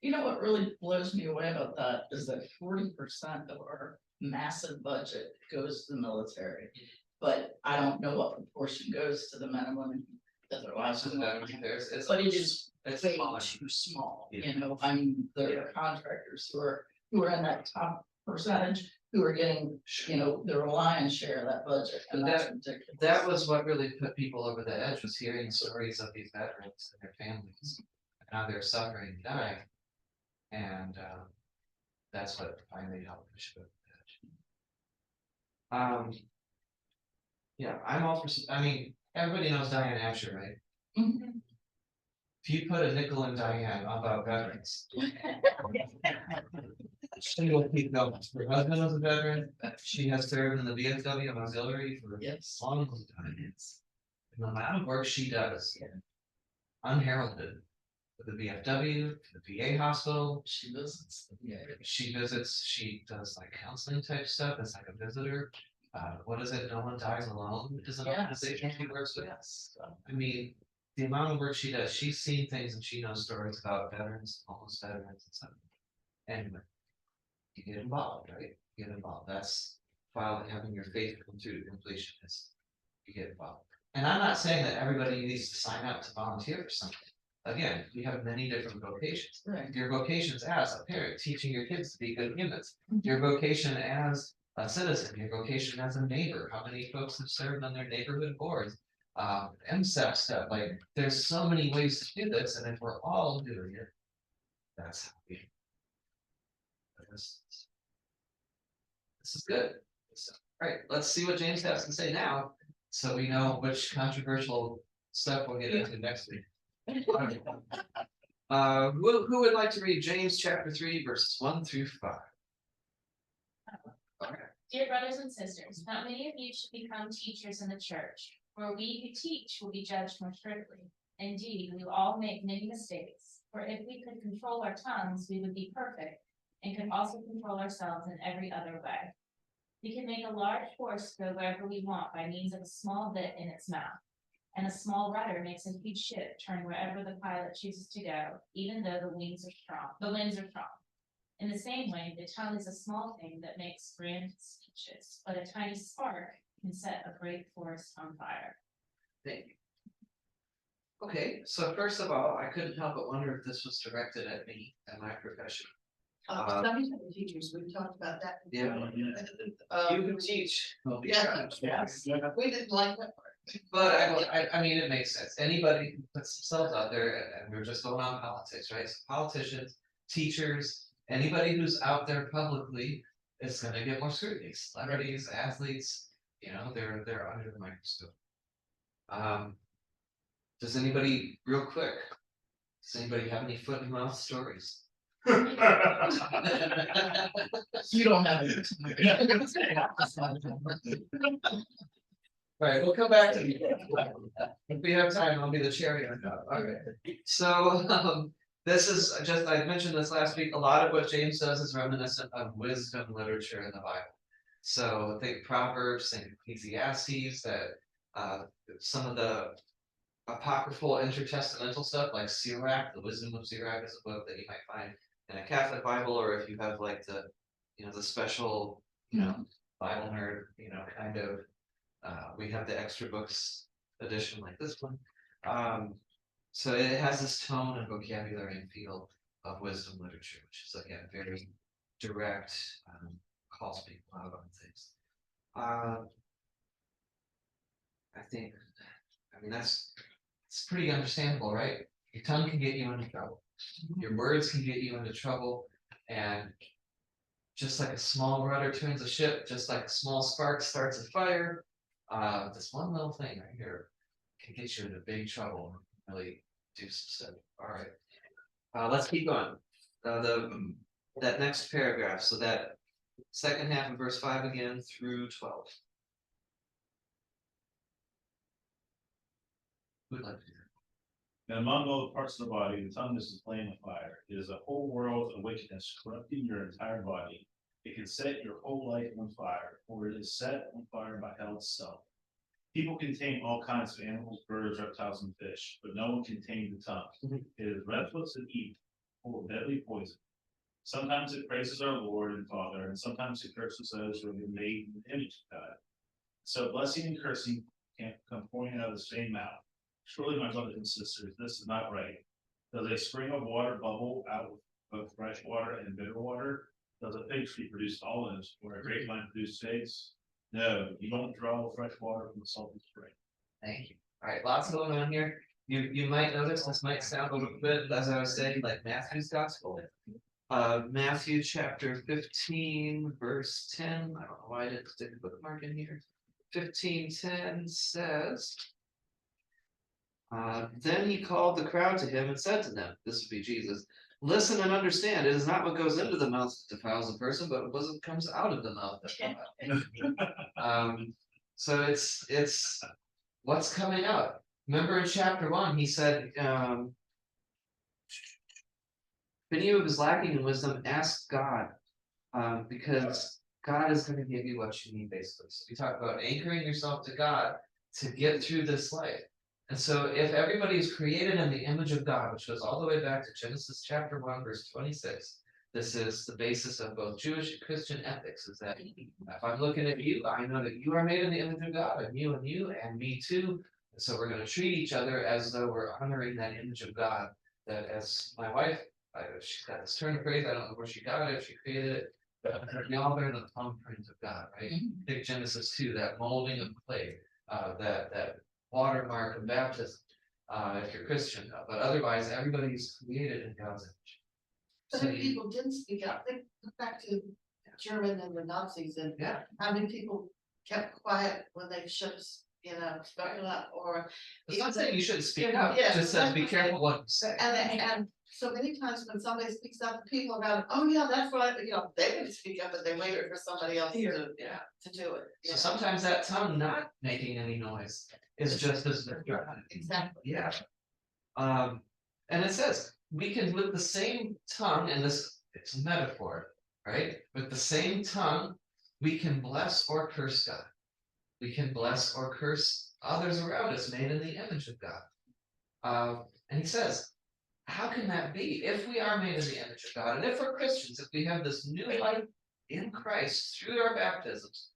You know what really blows me away about that is that 40% of our massive budget goes to the military. But I don't know what proportion goes to the men and women that their lives. So that it's, But it is it's way smaller. too small, Yeah. you know, I mean, there are contractors who are in that top percentage. Who are getting, you know, the lion's share of that budget, and that's ridiculous. That was what really put people over the edge, was hearing stories of these veterans and their families, and how they're suffering and dying. And that's what finally helped push it over the edge. Yeah, I'm all for, I mean, everybody knows Diane Asher, right? Mhm. If you put a nickel in Diane about veterans. She will keep going. Her husband was a veteran, she has served in the VFW and auxiliary for a Yes. long time. And the amount of work she does. Unheralded. With the VFW, the VA hospital, She visits, yeah, she visits, she does like counseling type stuff, as like a visitor. What is it, No One Dies Alone, is an Yes. organization she works with. yes. I mean, the amount of work she does, she's seen things and she knows stories about veterans, homeless veterans and stuff. Anyway. You get involved, right? You get involved. That's while having your faith come through to completion is you get involved. And I'm not saying that everybody needs to sign up to volunteer for something. Again, we have many different vocations. Right. Your vocations as a parent, teaching your kids to be good humans. Your vocation as a citizen, your vocation as a neighbor. How many folks have served on their neighborhood boards? MSEP stuff, like there's so many ways to do this, and if we're all doing it, that's how we. This is good. So, all right, let's see what James has to say now, so we know which controversial stuff we'll get into next week. Who would like to read James chapter 3 verses 1 through 5? Dear brothers and sisters, not many of you should become teachers in the church, for we who teach will be judged more strictly. Indeed, we all make many mistakes, for if we could control our tongues, we would be perfect, and could also control ourselves in every other way. We can make a large horse go wherever we want by means of a small bit in its mouth, and a small rudder makes a huge ship turn wherever the pilot chooses to go, even though the winds are strong. In the same way, the tongue is a small thing that makes grand speeches, but a tiny spark can set a great forest on fire. Thank you. Okay, so first of all, I couldn't help but wonder if this was directed at me and my profession. Sunday school teachers, we talked about that. Yeah. You can teach. Yeah, yes, we didn't like that part. But I mean, it makes sense. Anybody who puts themselves out there, and we're just going on politics, right? So politicians, teachers, anybody who's out there publicly is gonna get more scrutiny. Celebrities, athletes, you know, they're under the microscope. Does anybody, real quick, does anybody have any foot and mouth stories? You don't have it. Alright, we'll come back to you. If we have time, I'll be the cherry on top, okay. So, this is just, I mentioned this last week, a lot of what James does is reminiscent of wisdom literature in the Bible. So think Proverbs, think Ecclesiastes, that, some of the apocryphal intertestamental stuff like Sirach, the Wisdom of Sirach is a book that you might find in a Catholic Bible, or if you have like the, you know, the special, you know, Bible nerd, you know, kind of. We have the extra books edition like this one. So it has this tone and vocabulary and feel of wisdom literature, which is again very direct, calls people out on things. I think, I mean, it's pretty understandable, right? Your tongue can get you into trouble. Your words can get you into trouble, and just like a small rudder turns a ship, just like a small spark starts a fire, this one little thing right here can get you into big trouble and really do some stuff. All right, let's keep going. That next paragraph, so that second half of verse 5 again through 12. Who would like to do that? And among all the parts of the body, the tongue is a flame of fire. It is a whole world of wickedness, corrupting your entire body. It can set your whole life on fire, for it is set on fire by hell itself. People can tame all kinds of animals, birds, reptiles, and fish, but no one can tame the tongue. It is restless and evil, full of deadly poison. Sometimes it praises our Lord and Father, and sometimes it curses those who have been made in the image of God. So blessing and cursing can't come pouring out of the same mouth. Surely, my brothers and sisters, this is not right. Does a spring of water bubble out of both fresh water and bitter water? Does a fig tree produce olives, or a grapevine produce figs? No, you don't draw fresh water from the salty spring. Thank you. All right, lots going on here. You might notice this might sound a little bit, as I was saying, like Matthew's gospel. Matthew chapter 15, verse 10. I don't know why I didn't stick a bookmark in here. 15:10 says, then he called the crowd to him and said to them, this would be Jesus, listen and understand, it is not what goes into the mouth that defiles a person, but what comes out of the mouth that defiles. So it's what's coming out. Remember in chapter 1, he said, if any of you is lacking in wisdom, ask God, because God is going to give you what you need, basically. So we talk about anchoring yourself to God to get through this life. And so if everybody is created in the image of God, which goes all the way back to Genesis chapter 1, verse 26, this is the basis of both Jewish and Christian ethics, is that if I'm looking at you, I know that you are made in the image of God, and you and me too. And so we're going to treat each other as though we're honoring that image of God. That, as my wife, she's got this turn of phrase, I don't know where she got it, if she created it, but we all bear the thumbprint of God, right? Take Genesis 2, that molding of clay, that watermark of baptism, if you're Christian, but otherwise everybody's created in God's image. But So if people didn't speak up, think back to German and the Nazis and yeah, how many people kept quiet when they should have, you know, spoken up, or. it's not saying you shouldn't speak up, Yeah, it just says be that's careful what you say. And so many times when somebody speaks up, people around, oh yeah, that's what, you know, they didn't speak up, but they waited for somebody else to do it. So Yeah. sometimes that tongue not making any noise is just as Exactly. yeah. And it says we can with the same tongue, and this it's a metaphor, right? With the same tongue, we can bless or curse God. We can bless or curse others around us, made in the image of God. And he says, how can that be? If we are made in the image of God, and if we're Christians, if we have this new life in Christ through our baptisms,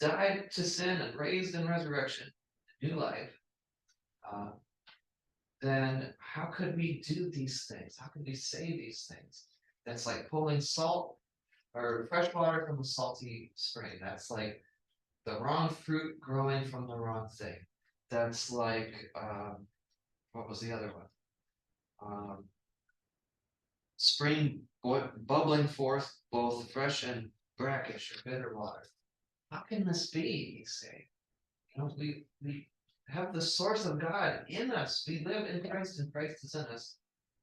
died to sin and raised in resurrection, new life, then how could we do these things? How could we say these things? That's like pulling salt or fresh water from a salty spring. That's like the wrong fruit growing from the wrong thing. That's like, what was the other one? Spring bubbling forth both fresh and brackish or bitter water. How can this be, you say? You know, we have the source of God in us. We live in Christ and Christ is in us.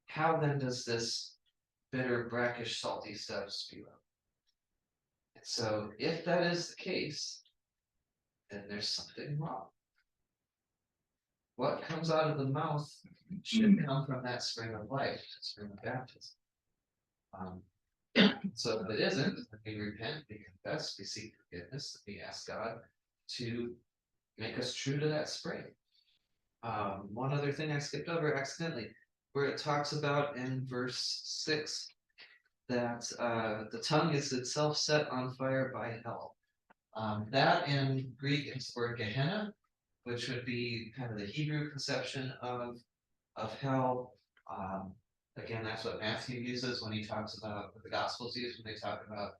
How then does this bitter, brackish, salty stuff spew out? And so if that is the case, then there's something wrong. What comes out of the mouth should come from that spring of life, spring of baptism. So if it isn't, then we repent, we confess, we seek forgiveness, we ask God to make us true to that spring. One other thing I skipped over accidentally, where it talks about in verse 6 that the tongue is itself set on fire by hell. That in Greek is the word Gehenna, which would be kind of the Hebrew conception of hell. Again, that's what Matthew uses when he talks about, what the Gospels use when they talk about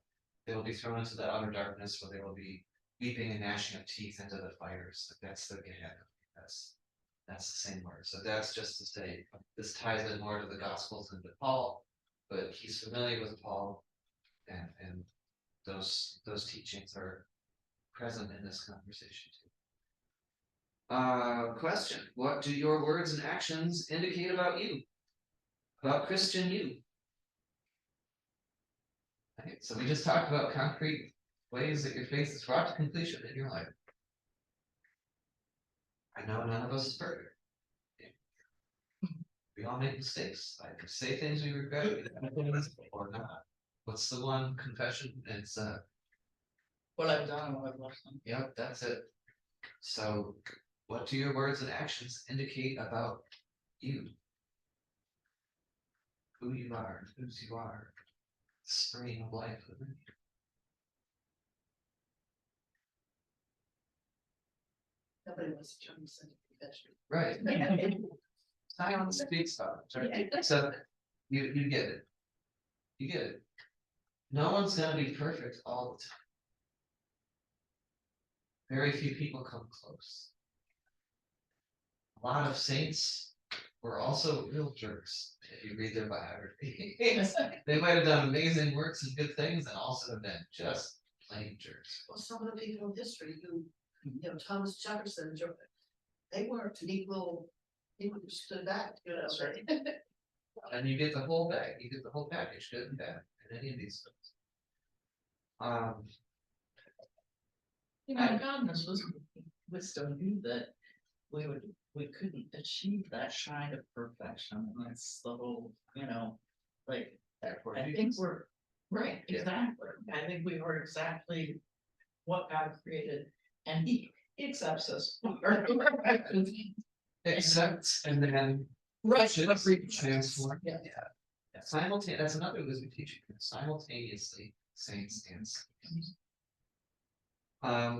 they will be thrown into the outer darkness where they will be weeping and gnashing of teeth into the fires. That's the Gehenna. That's the same word. So that's just to say this ties in more to the Gospels than to Paul, but he's familiar with Paul, and those teachings are present in this conversation too. Question: what do your words and actions indicate about you? About Christian you? Okay, so we just talked about concrete ways that your faith is brought to completion in your life. I know none of us is perfect. We all make mistakes. I could say things we regret or not. What's the one confession? It's What I've done, what I've lost. yep, that's it. So what do your words and actions indicate about you? Who you are, whose you are, spring of life within you. Nobody wants to turn this into confession. Right. Silence speaks about it. Right? So you get it. You get it. No one's gonna be perfect all the time. Very few people come close. A lot of saints were also real jerks, if you read their biography. They might have done amazing works and good things and also have been just plain jerks. Well, some of the people in history who, you know, Thomas Jefferson, they weren't equal people who stood back, you know. That's right. And you get the whole bag, you get the whole package, good and bad, in any of these things. You know, God in His wisdom knew that we couldn't achieve that shine of perfection, and that's the whole, you know, like, I think we're, right, Yeah. exactly, I think we are exactly what God created, and He accepts us. Accept and then Right. transform. Yeah. Simultaneously, that's another wisdom teaching, simultaneously saints and sinners.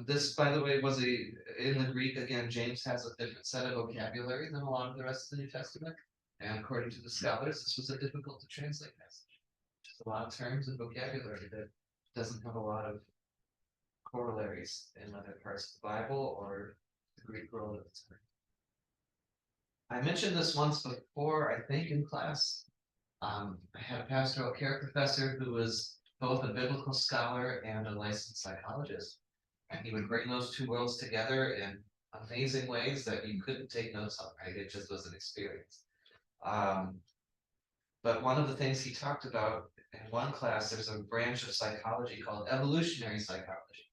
This, by the way, was in the Greek, again, James has a different set of vocabulary than a lot of the rest of the New Testament. And according to the scholars, this was a difficult to translate passage. Just a lot of terms and vocabulary that doesn't have a lot of corollaries in other parts of the Bible or the Greek world at the time. I mentioned this once before, I think in class. I had a pastoral care professor who was both a biblical scholar and a licensed psychologist. And he would bring those two worlds together in amazing ways that you couldn't take notes on, right? It just was an experience. But one of the things he talked about in one class, there's a branch of psychology called evolutionary psychology.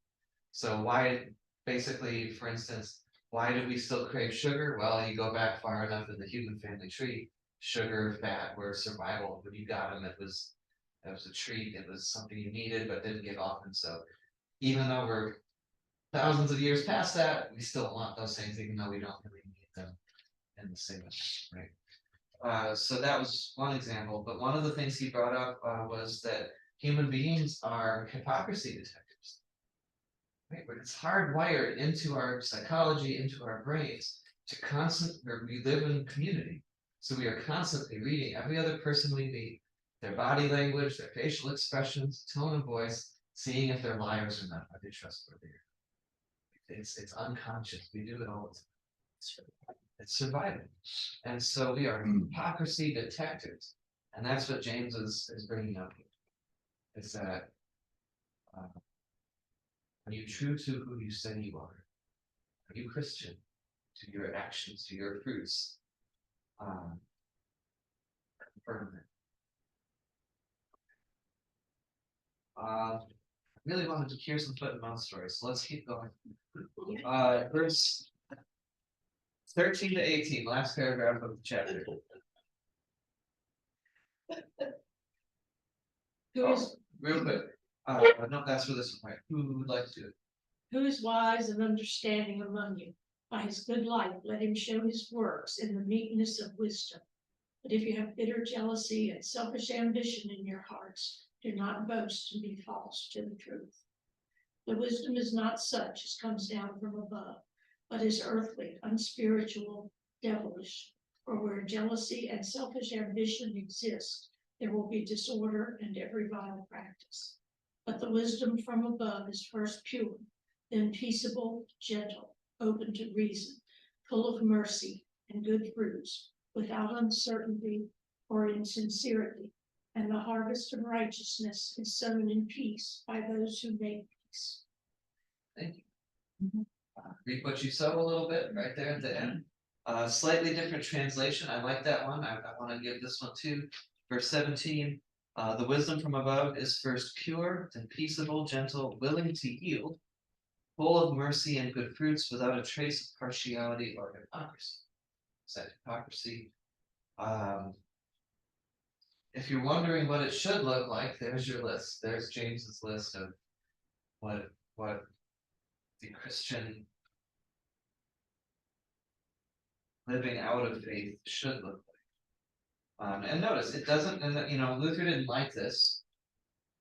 So why, basically, for instance, why do we still crave sugar? Well, you go back far enough in the human family tree, sugar, fat were survival. When you got them, it was a treat, it was something you needed but didn't get often. So even though we're thousands of years past that, we still want those things, even though we don't really need them in the same way, right? So that was one example, but one of the things he brought up was that human beings are hypocrisy detectors. Right? But it's hardwired into our psychology, into our brains we live in community. So we are constantly reading every other person we meet, Their body language, their facial expressions, tone of voice, seeing if they're liars or not, are they trustworthy? It's unconscious, we do it all the time. It's survival, and so we are hypocrisy detectives, and that's what James is bringing up here. Is that are you true to who you say you are? Are you Christian to your actions, to your fruits? Confirm it. I really wanted to hear some foot and mouth stories, so let's keep going. Verse 13 to 18, last paragraph of the chapter. Who is, Real quick, no, that's for this one, right? Who would like to do it? who is wise and understanding among you? By his good life, let him show his works in the meekness of wisdom. But if you have bitter jealousy and selfish ambition in your hearts, do not boast and be false to the truth. The wisdom is not such as comes down from above, but is earthly, unspiritual, devilish. For where jealousy and selfish ambition exist, there will be disorder and every vile practice. But the wisdom from above is first pure, then peaceable, gentle, open to reason, full of mercy and good fruits, without uncertainty or insincerity. And the harvest of righteousness is sown in peace by those who make peace. Thank you. Read what you sow a little bit right there at the end. Slightly different translation. I like that one. I want to give this one too. Verse 17. The wisdom from above is first pure, then peaceable, gentle, willing to yield, full of mercy and good fruits, without a trace of partiality or hypocrisy. Is that hypocrisy? If you're wondering what it should look like, there's your list. There's James's list of what the Christian living out of faith should look like. And notice it doesn't, and you know, Luther didn't like this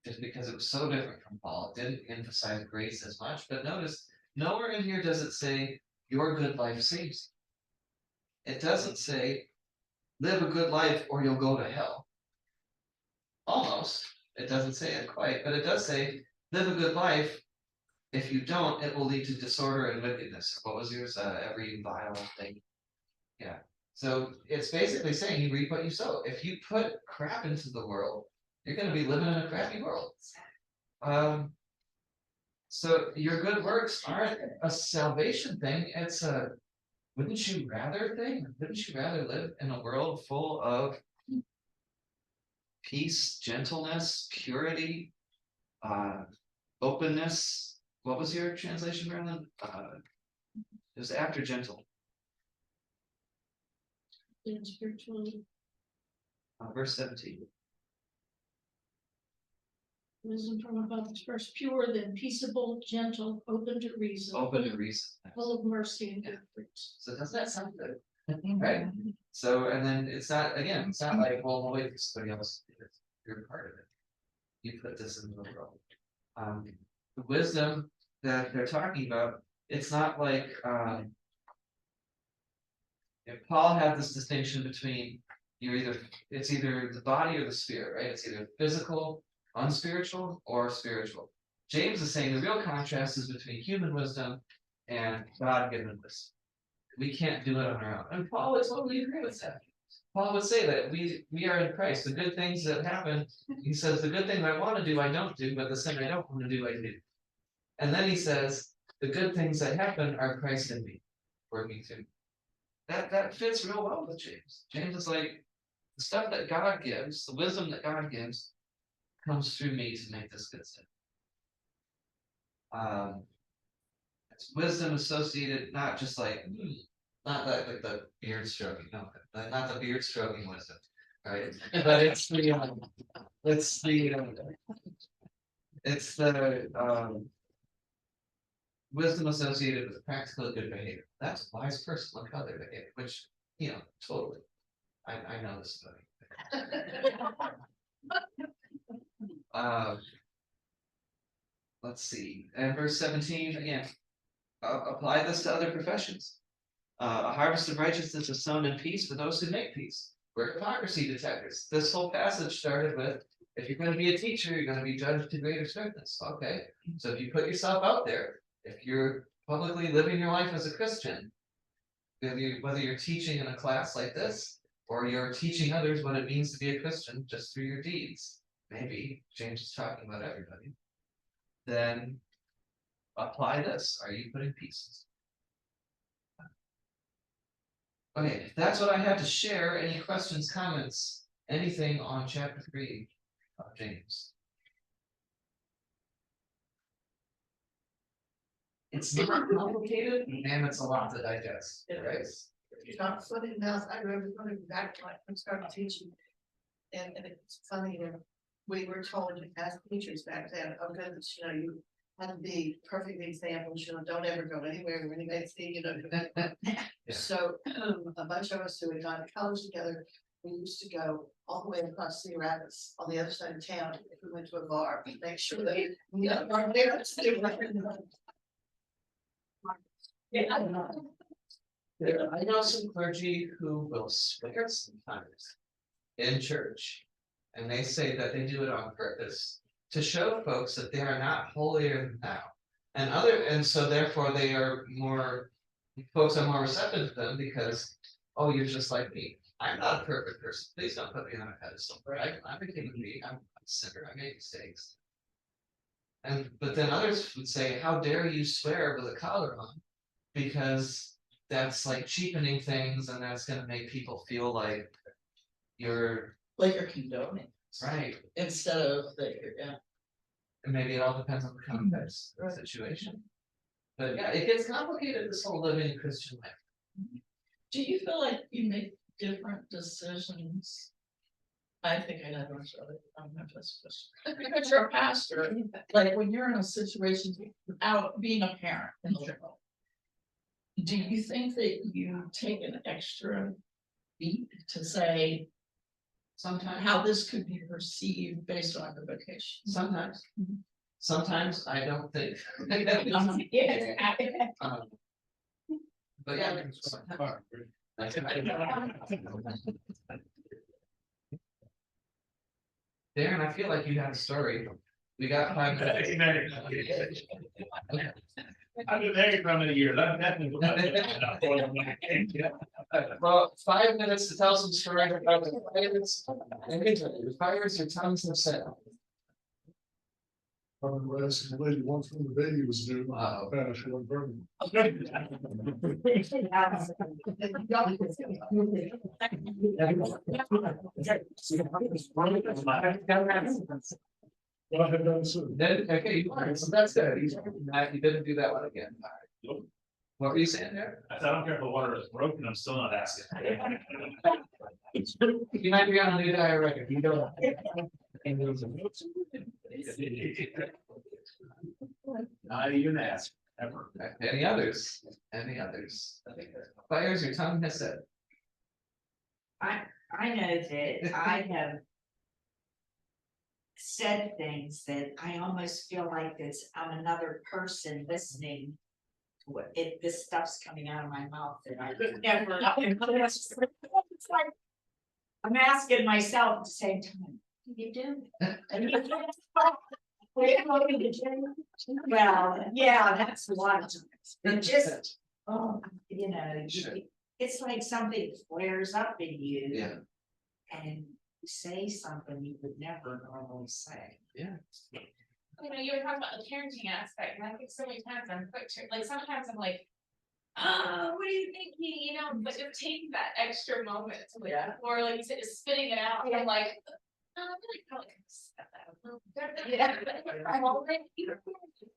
just because it was so different from Paul. It didn't emphasize grace as much, but notice nowhere in here does it say your good life saves you. It doesn't say live a good life or you'll go to hell. Almost. It doesn't say it quite, but it does say live a good life. If you don't, it will lead to disorder and wickedness. What was yours? Every vile thing. Yeah. So it's basically saying you reap what you sow. If you put crap into the world, you're going to be living in a crappy world. So your good works aren't a salvation thing. It's a wouldn't you rather thing? Wouldn't you rather live in a world full of peace, gentleness, purity, openness? What was your translation, Marilyn? It was after gentle. And spiritually, Verse 17. wisdom from above is first pure, then peaceable, gentle, open to reason. Open to reason. Full of mercy and good fruits. So doesn't that sound good? Right? So, and then it's not, again, it's not like, well, we'll wait for somebody else to do it. You're part of it. You put this in the world. The wisdom that they're talking about, it's not like, if Paul had this distinction between it's either the body or the spirit, right? It's either physical, unspiritual, or spiritual. James is saying the real contrast is between human wisdom and God-given wisdom. We can't do it on our own. And Paul would totally agree with that. Paul would say that we are in Christ. The good things that happen, he says, the good thing I want to do, I don't do, but the sin I don't want to do, I do. And then he says, the good things that happen are Christ in me, working through. That fits real well with James. James is like, the stuff that God gives, the wisdom that God gives, comes through me to make this good stuff. It's wisdom associated, not just like, not that like the beard stroking, no, not the beard stroking wisdom, right? But it's the wisdom associated with practical good behavior. That's a wise person. Look how they behave, which, you know, totally. I know this study. Let's see. And verse 17 again. Apply this to other professions. A harvest of righteousness is sown in peace for those who make peace. We're hypocrisy detectors. This whole passage started with, if you're gonna be a teacher, you're gonna be judged to greater strictness, okay? So if you put yourself out there, if you're publicly living your life as a Christian. Whether you're teaching in a class like this, or you're teaching others what it means to be a Christian just through your deeds, maybe James is talking about everybody. Then apply this. Are you putting pieces? Okay, that's what I have to share. Any questions, comments, anything on chapter 3 of James? It's not complicated and it's a lot to digest, right? It's not funny now, I remember going back to like, I started teaching. And it's funny, we were told as teachers back then, oh goodness, you know, you had to be perfect examples, you know, don't ever go anywhere where anybody see, you know. So, a bunch of us who had gone to college together, we used to go all the way across Cedar Rapids on the other side of town, if we went to a bar, to make sure that, you know, our parents knew. Yeah. I know some clergy who will swear sometimes in church. And they say that they do it on purpose to show folks that they are not holier than thou. And so therefore they are more, folks are more receptive to them because, oh, you're just like me. I'm not a perfect person. Please don't put me on a pedestal. Right? I'm a human being. I'm a sinner. I make mistakes. But then others would say, how dare you swear with a collar on? Because that's like cheapening things and that's gonna make people feel like you're Like you're condoning right. instead of that, yeah. And maybe it all depends on the context of the situation. But yeah, it gets complicated, this whole living a Christian life. Do you feel like you make different decisions? I think I know the answer. I don't have this question. Because you're a pastor, like when you're in a situation out being a parent in general. Do you think that you take an extra beat to say Sometimes, how this could be perceived based on the vocation? sometimes. Mhm. Sometimes I don't think. Um, But yeah. Darren, I feel like you have a story. We got 5 minutes. I've been married for how many years? I've definitely. Well, 5 minutes to tell some story about the fires your tongues have set. We're asking the lady once when the baby was due. Wow. She wasn't pregnant. Well, I have done so. Then, okay, you learned, so that's good. You didn't do that one again. All right. Nope. What were you saying there? I said, I don't care if the water is broken, I'm still not asking. You might be on a new diuretic, you don't. Not even ask, ever. Any others? Any others? Fires your tongue has said. I know that I have said things that I almost feel like this, I'm another person listening. To what this stuff's coming out of my mouth that I could never. It's like, I'm asking myself at the same time, what are you doing? Well, yeah, that's one. But just, oh, you know, it's like something flares up in you. Yeah. And you say something you would never normally say. Yeah. You know, you were talking about the parenting aspect, and I think so many times I'm quick to, like, sometimes I'm like, oh, what are you thinking, you know, but just taking that extra moment to like, Yeah. or like you said, just spitting it out, and I'm like, oh, I really probably could step that a little bit. Yeah, I'm already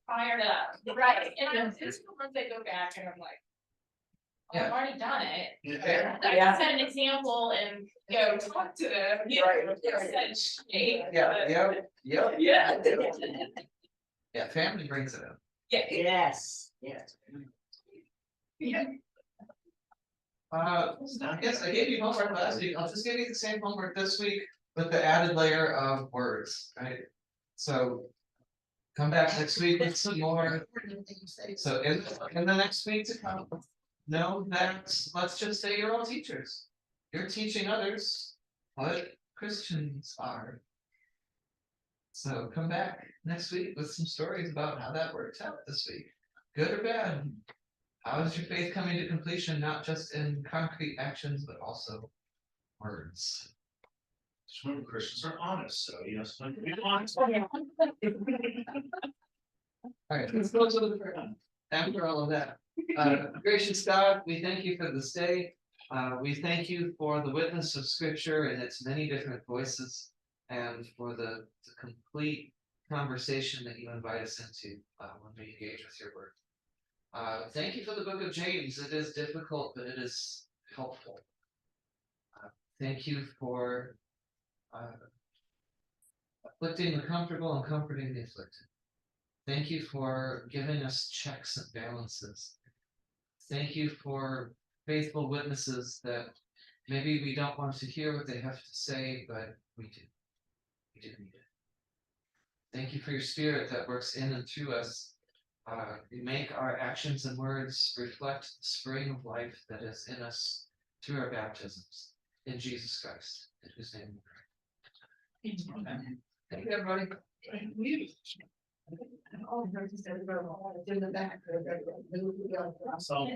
fired up, right, and I'm just, once I go back and I'm like, oh, I've already done it. Yeah. I can set an example and go talk to them, you know, Right. Yeah. Yeah. Yeah, family brings it up. Yeah. Yes, yes. Yeah. I guess I gave you homework last week, I'll just give you the same homework this week with the added layer of words, right? So. Come back next week with some more, so in the next week to come, know that, let's just say you're all teachers. You're teaching others what Christians are. So come back next week with some stories about how that worked out this week, good or bad. How is your faith coming to completion, not just in concrete actions, but also words? Just remember Christians are honest, so you know, sometimes be honest. Alright, let's go to the prayer. After all of that, gracious God, we thank you for this day. We thank you for the witness of scripture and its many different voices. And for the complete conversation that you invite us into, when we engage with your word. Thank you for the book of James. It is difficult, but it is helpful. Thank you for afflicting the comfortable and comforting the afflicted. Thank you for giving us checks and balances. Thank you for faithful witnesses that maybe we don't want to hear what they have to say, but we do. We do need it. Thank you for your spirit that works in and through us. You make our actions and words reflect the spring of life that is in us through our baptisms. In Jesus Christ, in whose name we pray. Thank you, everybody. All the in the back. So,